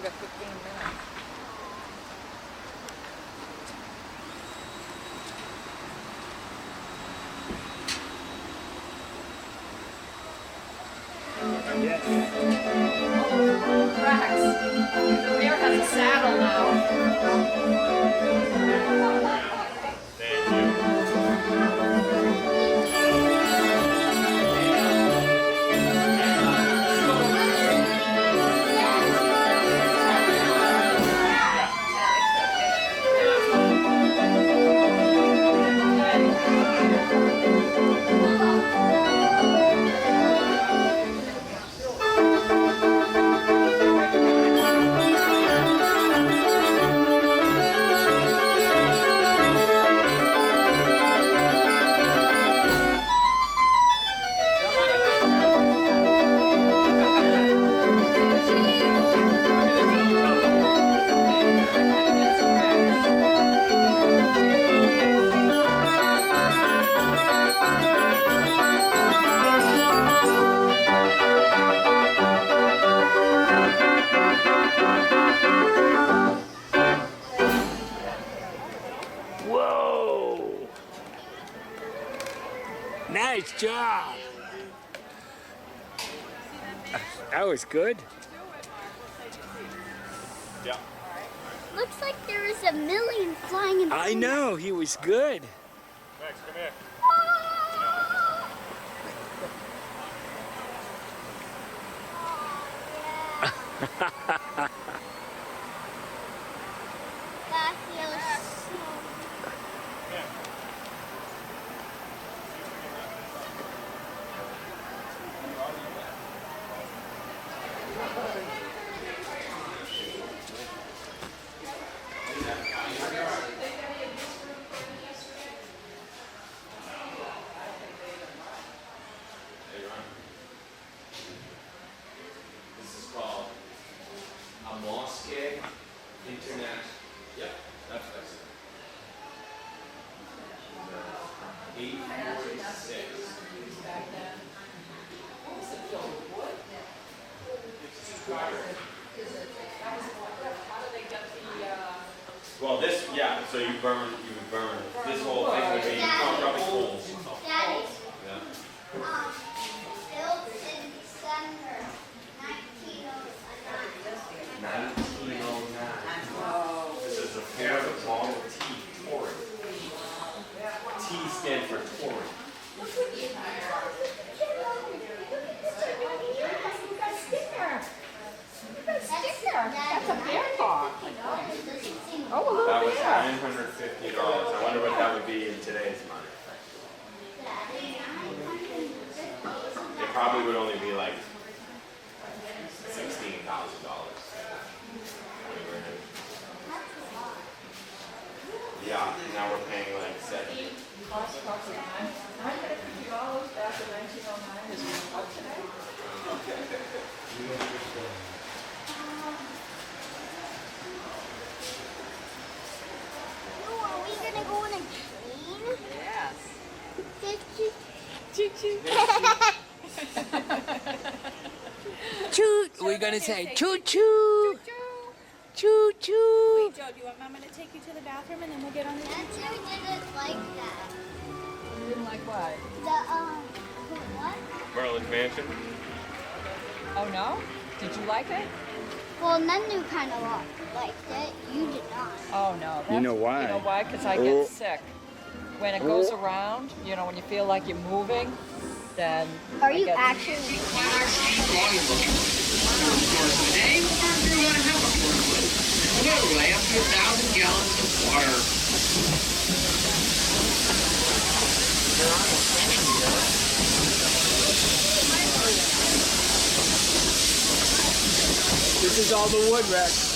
we got 15 minutes. Yes. Rex, the bear has a saddle now. Whoa! Nice job. That was good. Yeah. Looks like there is a million flying in the I know, he was good. Max, come here. That feels so... This is called a Mosque Internet. Yep, that's what I said. 846. Well, this, yeah. So you would burn. This whole thing would be probably coals. Daddy, Yeah. built in December 1909. 1909. This is a Ford Model T Touring. T stands for Touring. That's a bear paw. Oh, a little That was bear. $950. I wonder what that would be in today's money. It probably would only be like $16,000. Yeah, now we're paying like $70. Cost approximately $950 back in 1909 is up today. Oh, are we gonna go in a train? Yes. Choo-choo. Choo! We're gonna say choo choo! Choo choo! Wait, Joe, do you want Mama to take you to the bathroom and then we'll get on the That train? Joe didn't like that. You didn't like what? What? Merlin's Mansion. Oh, no? Did you like it? Well, Nenu kind of liked it. You did not. Oh, no. You know why? You know why? Because I Oh. get sick. When it goes around, you know, when you feel like you're moving, then Are I you get actually? Today, we're going to have a portable. Literally, up to 1,000 gallons of water. This is all the wood, Rex.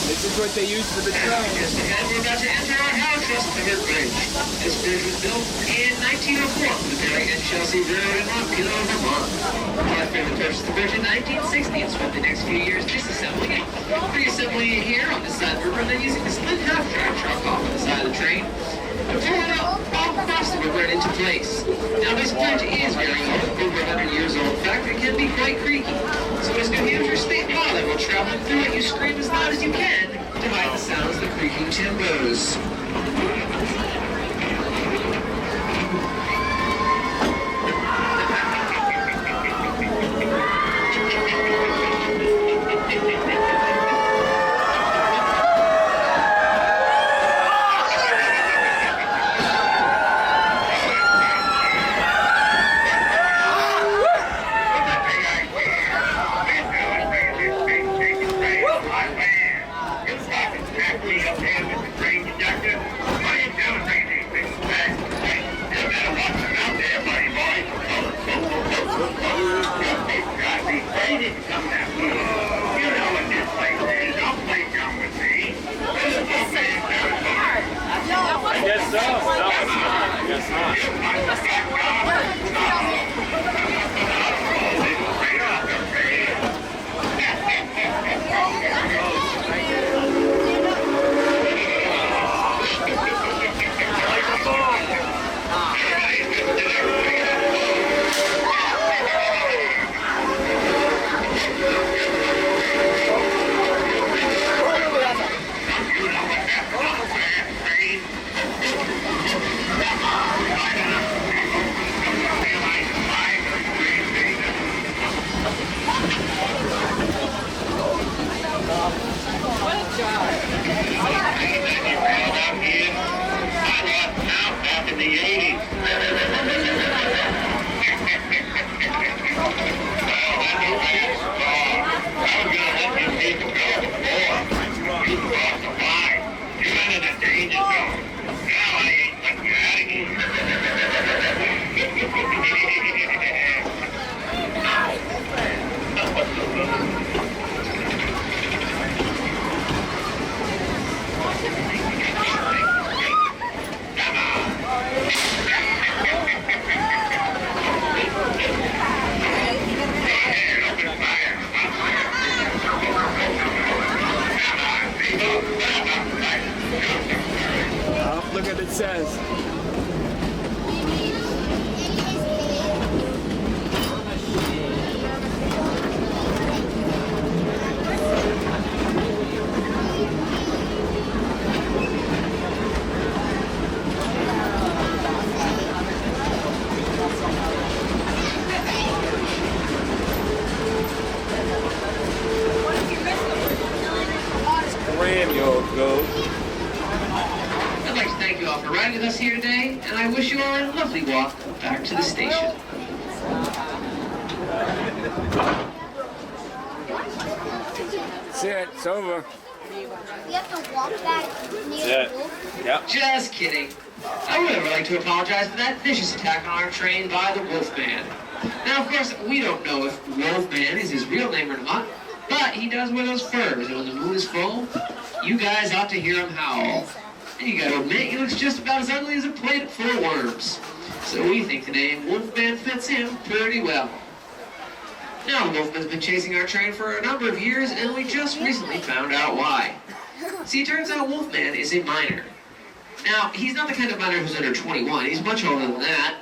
This is what they use for the train. Just ahead, we're about to enter our house Covered Bridge. This bridge was built in 1904 for the Derry and Chelsea Railroad in Montpelier, Vermont. Our family purchased the bridge in 1960 and spent the next few years disassembling it, reassembling it here on this side of the river, and then using the split half-drive truck off on the side of the train to pull it up all across the river and into place. Now, this bridge is very old, over 100 years old. In fact, it can be quite quite creaky. So as New Hampshire State Pilot will travel through it, you scream as loud as you can to hide the sounds of the creaking timbers. I guess so. No, it's not. I guess not. Oh, look what it says. Ram your goat. I'd like to thank you all for riding with us here today, and I wish you all a lovely walk back to the station. That's it. It's over. You have to walk back near That's the it. wolf. Yep. Just kidding. I would like to apologize for that vicious attack on our train by the Wolfman. Now, of course, we don't know if Wolfman is his real name or not, but he does wear those furs, and when the moon is full, you guys ought to hear him howl. And you gotta admit, he looks just about as ugly as a plate full of worms. So we think the name Wolfman fits him pretty well. Now, Wolfman's been chasing our train for a number of years, and we just recently found out why. See, it turns out Wolfman is a miner. Now, he's not the kind of miner who's under 21, he's much older than that.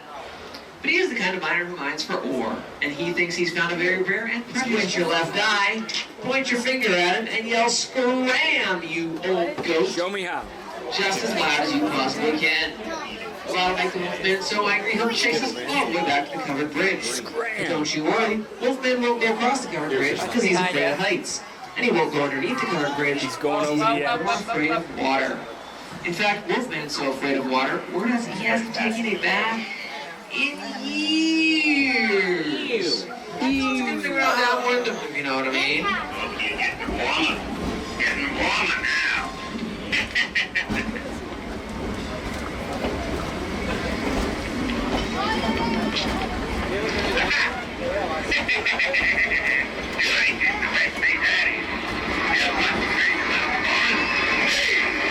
But he is the kind of miner who mines for ore, and he thinks he's found a very rare and precious. Squint your left eye, point your finger at him, and yell, "Scram, you old goat!" Show me how. Just as loud as you possibly can. Well, that'll make the Wolfman so angry he'll chase us all the way back to the covered bridge. But don't you worry, Wolfman won't go across the covered bridge because he's afraid of heights. And he won't go underneath the covered bridge He's going because over he's the edge. more afraid of water. In fact, Wolfman's so afraid of water, word has it he hasn't taken a bath in years. It's a good thing we're out downwind of him, you know what I mean? You're getting warmer. Getting warmer now. You ain't getting away from me, Daddy. You want to make a little fun?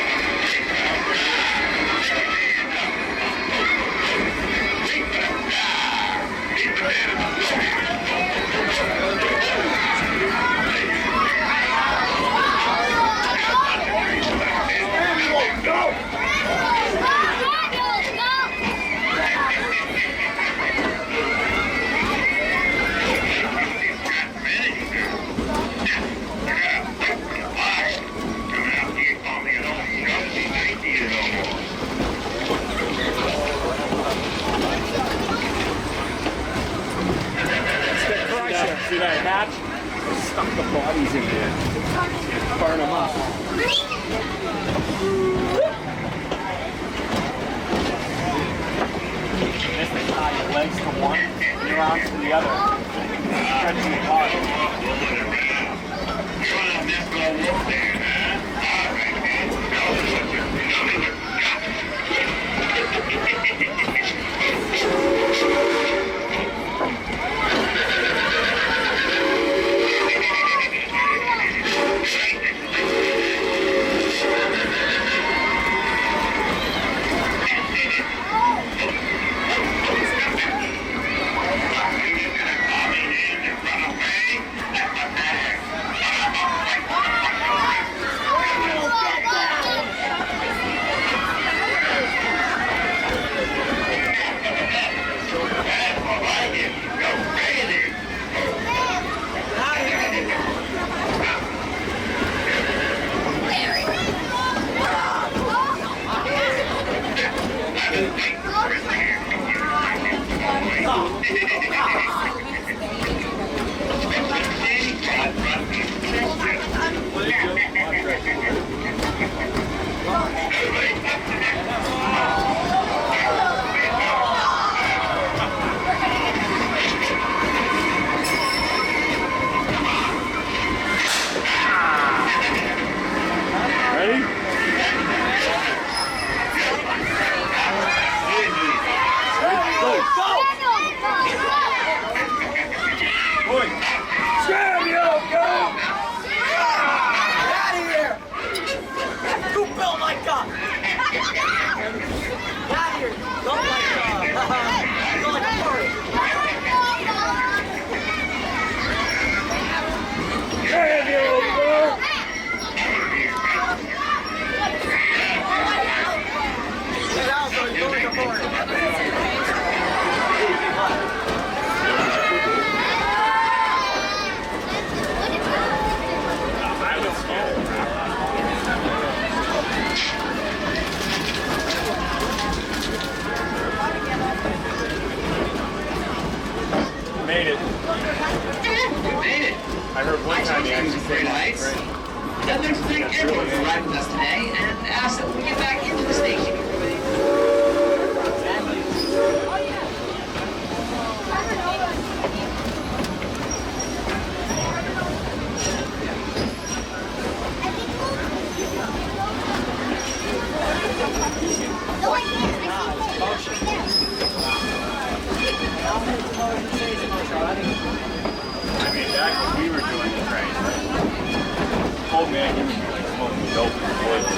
the bodies in there. Burn them up. This is tie your legs to one and your arms to the other. Stretching it hard. You want to mess with old Wolfman, huh? All right, man. Show me what you Made it. Made it. I heard one time they actually Great said heights. right. I'd like to thank everyone for riding with us today and ask that we get back into the station. I mean, back when we were doing the train, old man, he was like smoking dope in the woods.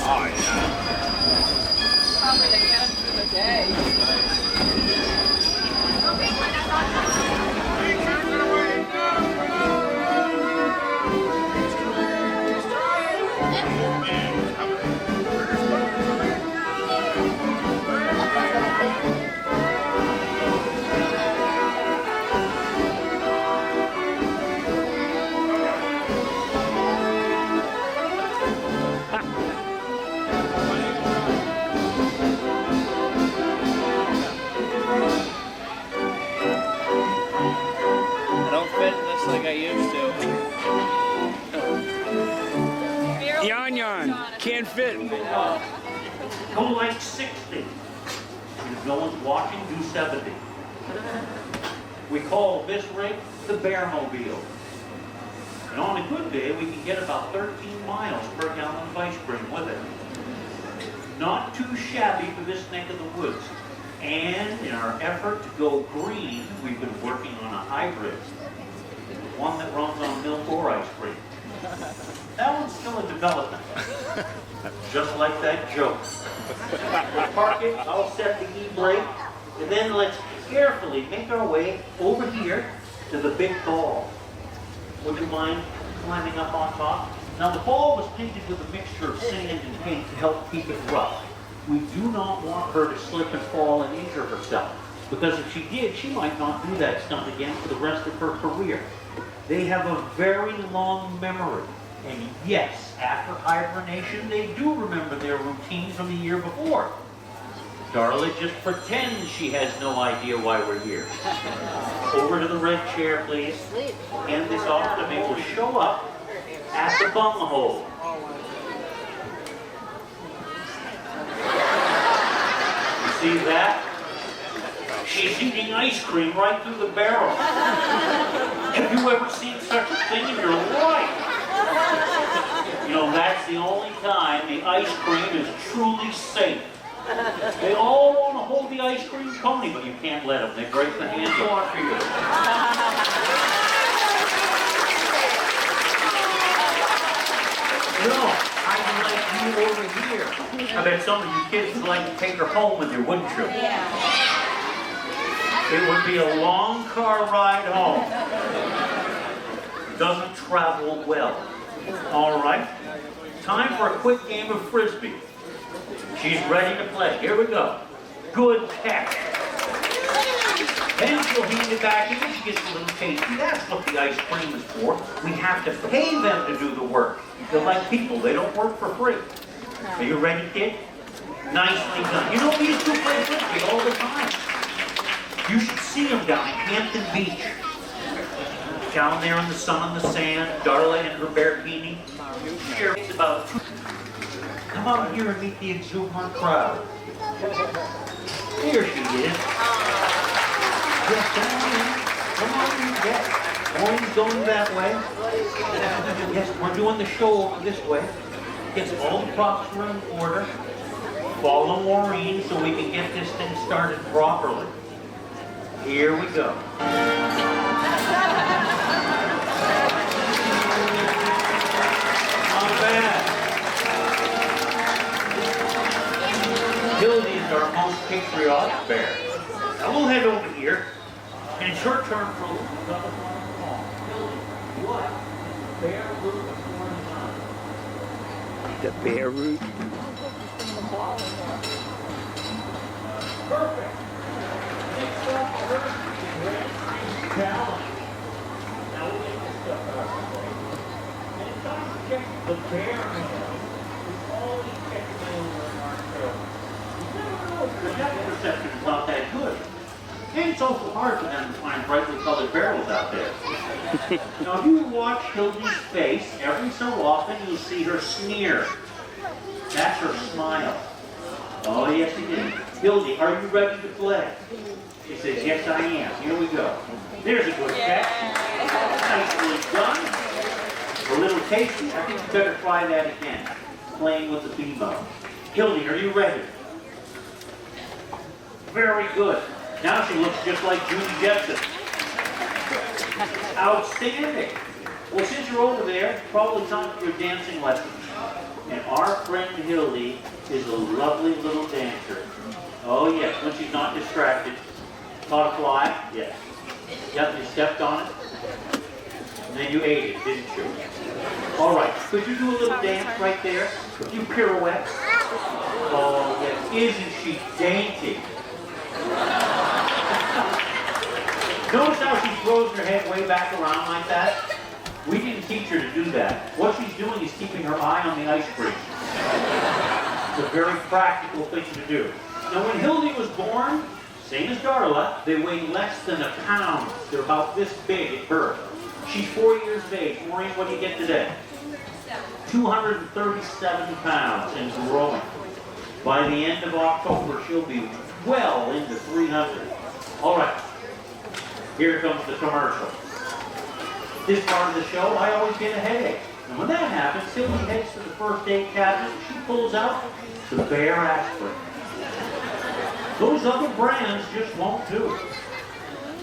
Oh, yeah. Probably again for the day. I don't fit in this like I used to. Yon yon. Can't fit. Go like 60. If no one's watching, do 70. We call this rig the Bearmobile. And on a good day, we can get about 13 miles per gallon of ice cream with it. Not too shabby for this neck of the woods. And in our effort to go green, we've been working on a hybrid. One that runs on milk or ice cream. That one's still in development. Just like that joke. We'll park it, I'll set the e-brake, and then let's carefully make our way over here to the big ball. Would you mind climbing up on top? Now the ball was painted with a mixture of sand and paint to help keep it rough. We do not want her to slip and fall and injure herself, because if she did, she might not do that stunt again for the rest of her career. They have a very long memory, and yes, after hibernation, they do remember their routine from the year before. Darla just pretends she has no idea why we're here. Over to the red chair, please. Hand this off to me. We'll show up at the bunghole. You see that? She's eating ice cream right through the barrel. Have you ever seen such a thing in your life? You know, that's the only time the ice cream is truly safe. They all want to hold the ice cream pony, but you can't let them. They break the handle off you. No, I'd like you over here. I bet some of you kids would like to take her home with you, wouldn't you? Yeah. It would be a long car ride home. Doesn't travel well. All right, time for a quick game of Frisbee. She's ready to play. Here we go. Good catch. Then she'll hand it back in and she gets a little tasty. That's what the ice cream is for. We have to pay them to do the work. They're like people. They don't work for free. Are you ready, kid? Nicely done. You know, these two play Frisbee all the time. You should see them down at Hampton Beach. Down there in the sun and the sand, Darla in her bearkini. It's about come out here and meet the exuberant crowd. Here she is. Yes, come on in. Yes. Maureen's going that way. Yes, we're doing the show over this way. Yes, all the props are in order. Follow Maureen so we can get this thing started properly. Here we go. Not bad. Hildy is our most patriotic bear. Now we'll head over here, and it's your turn for what? Bear root of The bear root. Perfect. Next up, first, red challenge. Now we'll get this stuff out. And it's time to check the bear mail. We always check the mail in our show. You never know if the depth perception is not that good. And it's also hard for them to find brightly colored barrels out there. Now, if you watch Hildy's face, every so often you'll see her sneer. That's her smile. Oh, yes, it is. Hildy, are you ready to play? She says, yes, I am. Here we go. There's a good catch. Nicely done. A little tasty. I think you better try that again. Playing with the bebo. Hildy, are you ready? Very good. Now she looks just like Judy Jetson. Outstanding. Well, since you're over there, probably time for your dancing lessons. And our friend Hildy is a lovely little dancer. Oh yes, when she's not distracted. Caught a fly? Yes. Yep, you stepped on it. And then you ate it, didn't you? All right, could you do a little dance right there? A few pirouettes? Oh yes, isn't she dainty? Notice how she throws her head way back around like that? We didn't teach her to do that. What she's doing is keeping her eye on the ice cream. It's a very practical thing to do. Now when Hildy was born, same as Darla, they weighed less than a pound. They're about this big at birth. She's 4 years of age. Maureen, what do you get today? 237 pounds and growing. By the end of October, she'll be well into 300. All right, here comes the commercial. This part of the show, I always get a headache. And when that happens, Hildy heads to the first aid cabinet and she pulls out the Bear aspirin. Those other brands just won't do.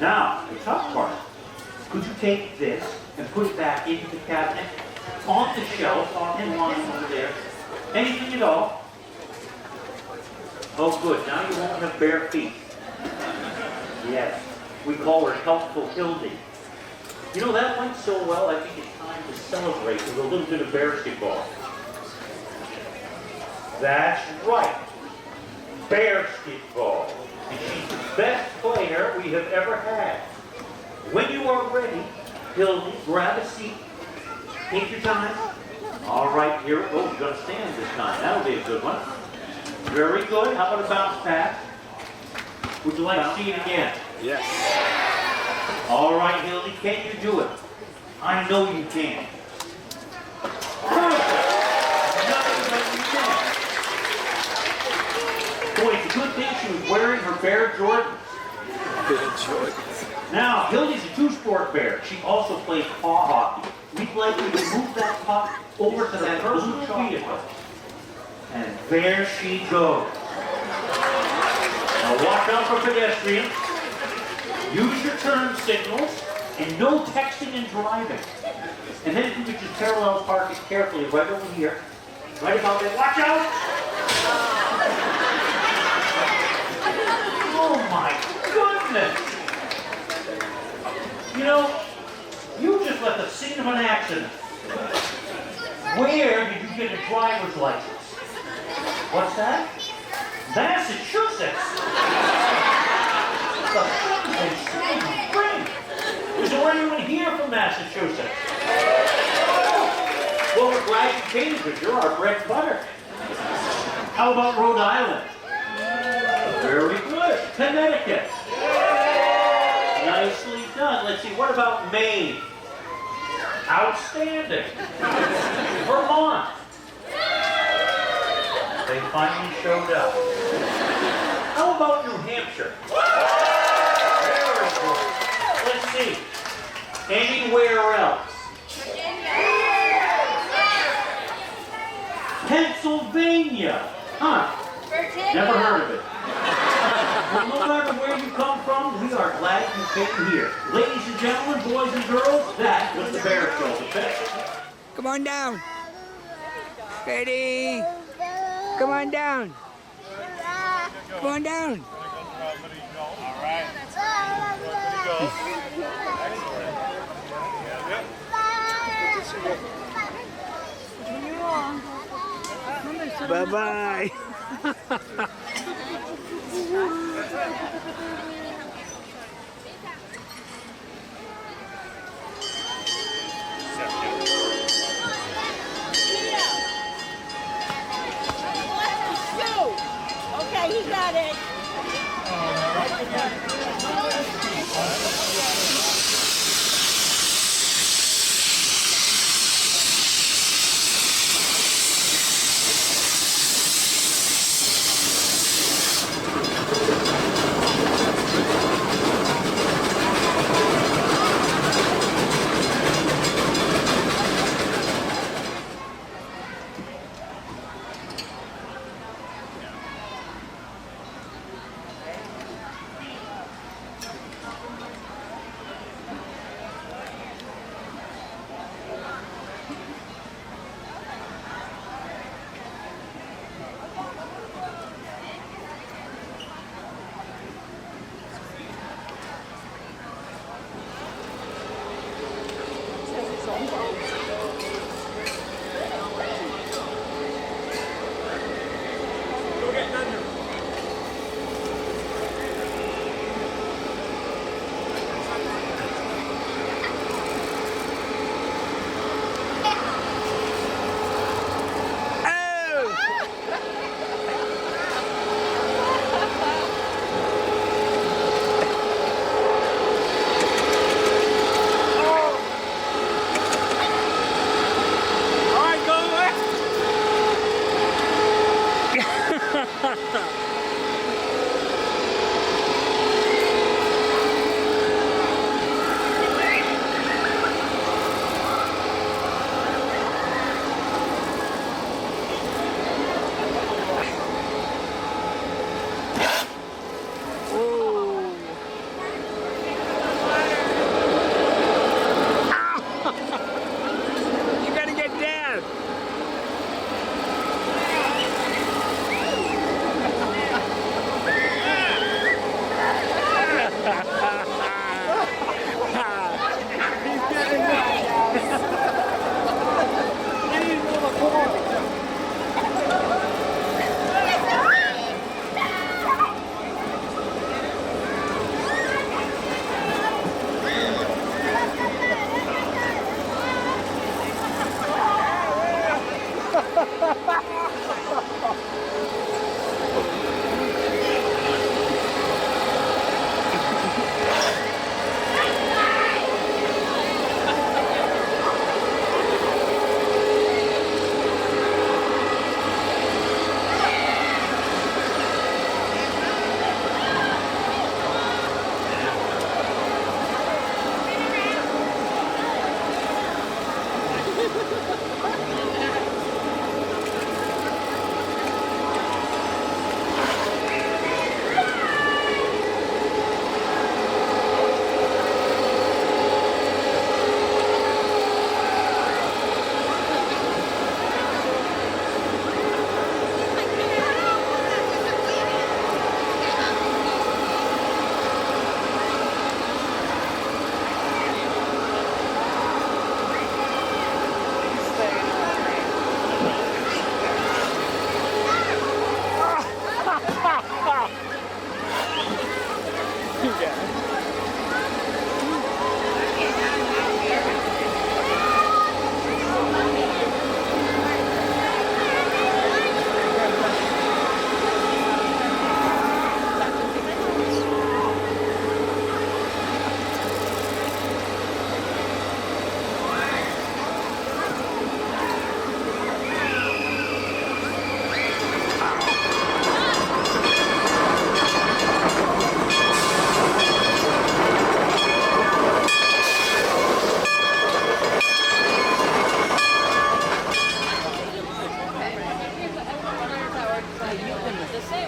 Now, the tough part. Could you take this and put it back into the cabinet, on the shelf, in line over there? Anything at all? Oh good, now you won't have bare feet. Yes, we call her Helpful Hildy. You know, that went so well, I think it's time to celebrate with a little bit of basketball. That's right, basketball. And she's the best player we have ever had. When you are ready, Hildy, grab a seat. Take your time. All right, here it goes. You're going to stand this time. That'll be a good one. Very good. How about a bounce pass? Would you like to see it again? Yes. All right, Hildy, can you do it? I know you can. Perfect. Nothing but you can. Boy, it's a good thing she was wearing her Bear Jordans. Bear Jordans. Now, Hildy's a two-sport bear. She also plays paw hockey. We'd like you to move that puck over to the personal vehicle. And there she goes. Now watch out for pedestrians. Use your turn signals and no texting and driving. And then if you could just parallel park it carefully right over here. Right about there. Watch out! Oh my goodness! You know, you just left the scene of an accident. Where did you get a driver's license? What's that? Massachusetts! Spring! Is there anyone here from Massachusetts? Well, we're glad you came because you're our bread and butter. How about Rhode Island? Very good. Connecticut. Nicely done. Let's see, what about Maine? Outstanding. Vermont. They finally showed up. How about New Hampshire? Very good. Let's see. Anywhere else? Pennsylvania. Huh. Never heard of it. Well, no matter where you come from, we are glad you came here. Ladies and gentlemen, boys and girls, that was the Bear Show. Come on down. Ready? Come on down. Come on down. All right. Bye-bye. Okay, he got it.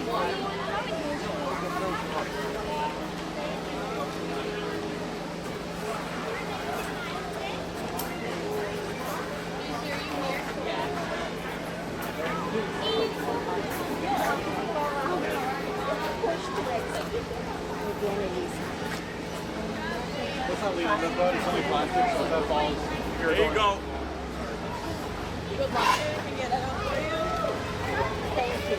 Let's not leave it in the It's only plastic, so that falls. There you go. Good luck. Can get that out for you? Thank you.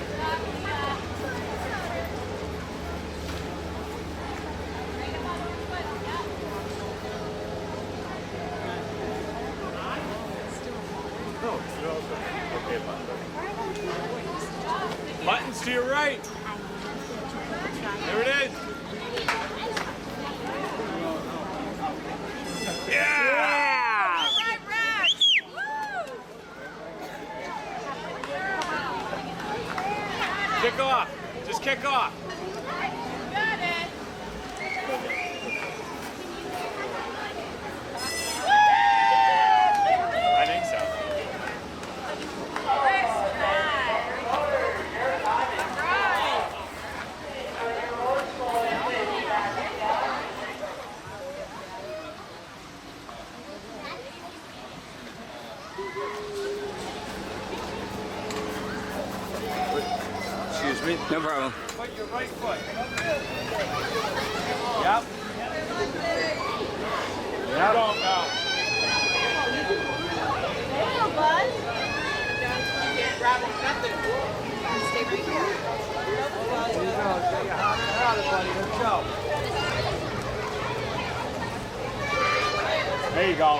No, you're all good. Okay, Buttons to your right. There it is. Yeah! All right, Rex. Kick off. Just kick off. Got it. I think so. Excuse me. No problem. Put your right foot. Yep. Yep. Go now. There you go.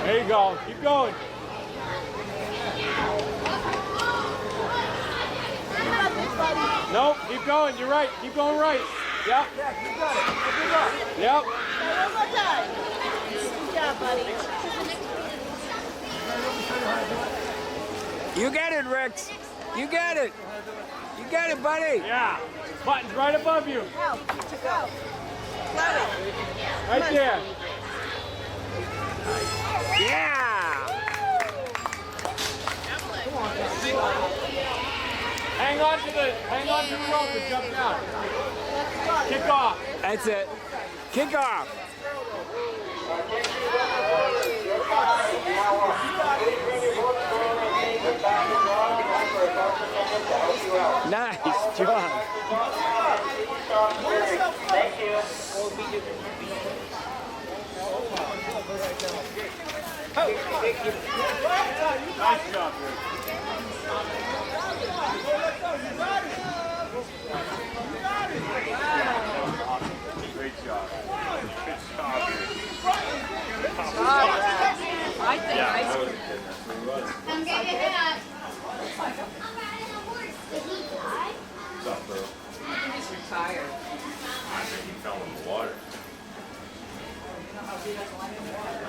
There you go. Keep going. Nope. Keep going. You're right. Keep going right. Yep. Yeah, you got it. Yep. One more time. Good job, buddy. You got it, Rex. You got it. You got it, buddy. Yeah. Button's right above you. Go. Go. Right there. Yeah. Hang on to the rope and jump down. Kick off. That's it. Kick off. Nice job. Thank you. Nice job, Great job. Good job, I think Yeah, I I would have been. That's where he was. Come get your hat. What's up, bro? he's retired. I think he fell in the water. He doesn't like the water.